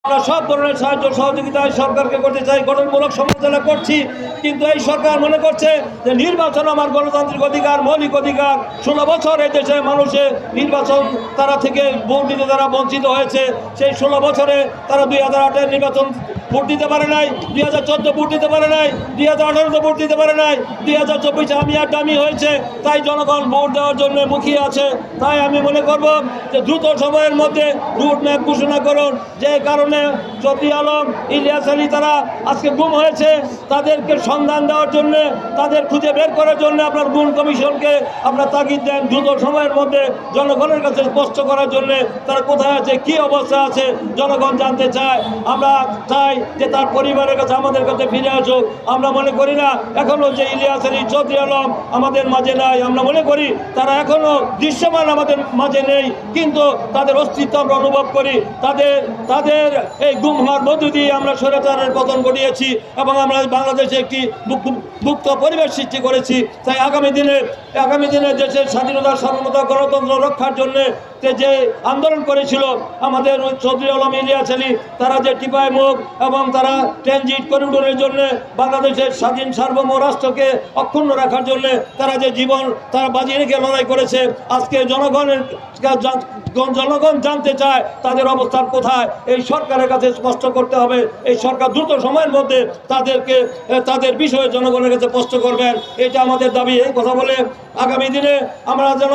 আমরা সব ধরনের সাহায্য সহযোগিতা সরকারকে করতে চাই, গঠনমূলক সমালোচনা করছি, কিন্তু এই সরকার মনে করছে যে নির্বাচন আমার গণতান্ত্রিক অধিকার, মৌলিক অধিকার। 16 বছর এই দেশে মানুষের নির্বাচন তারা থেকে ভোট দিতে তারা বঞ্চিত হয়েছে। সেই 16 বছরে তারা 2008-এর নির্বাচন ভোট দিতে পারে নাই, 2014 ভোট দিতে পারে নাই, 2018-তে ভোট দিতে পারে নাই, 2024-এ আমি আর দামি হয়েছে। তাই জনগণ ভোট দেওয়ার জন্য মুখিয়ে আছে। তাই আমি মনে করব যে দ্রুত সময়ের মধ্যে রুট ম্যাপ ঘোষণা করুন। যে কারণে শফি আলম, ইলিয়াস আলী তারা আজকে গুম হয়েছে, তাদেরকে সন্ধান দেওয়ার জন্য, তাদের খুঁজে বের করার জন্য আপনার গুম কমিশনকে আপনার তাগিদ দেন দ্রুত সময়ের মধ্যে জনগণের কাছে স্পষ্ট করার জন্য তারা কোথায় আছে, কি অবস্থা আছে জনগণ জানতে চায়। আমরা চাই যে তার পরিবারের কাছে আমাদের কাছে ফিরে আসুক। আমরা মনে করি না এখনও যে ইলিয়াস আলী, শফি আলম আমাদের মাঝে নাই। আমরা মনে করি তারা এখনও দৃশ্যমান আমাদের মাঝে নেই, কিন্তু তাদের অস্তিত্ব আমরা অনুভব করি। তাদের এই গুম হওয়ার মধ্য দিয়ে আমরা স্বৈরাচারের পতন ঘটিয়েছি এবং আমরা বাংলাদেশে একটি মুক্ত পরিবেশ সৃষ্টি করেছি। তাই আগামী দিনে দেশের স্বাধীনতা, সার্বভৌমত্ব, গণতন্ত্র রক্ষার জন্যে যে আন্দোলন করেছিল আমাদের শফি আলম, ইলিয়াস আলী, তারা যে টিপাই মুখ এবং তারা ট্রানজিট করিডোরের জন্য বাংলাদেশের স্বাধীন সার্বভৌম রাষ্ট্রকে অক্ষুণ্ণ রাখার জন্য তারা যে জীবন তারা বাজি রেখে লড়াই করেছে। আজকে জনগণ জানতে চায় তাদের অবস্থান কোথায়। এই সরকারের কাছে স্পষ্ট করতে হবে। এই সরকার দ্রুত সময়ের মধ্যে তাদের বিষয়ে জনগণের কাছে স্পষ্ট করবেন, এটা আমাদের দাবি। এই কথা বলে আগামী দিনে আমরা যেন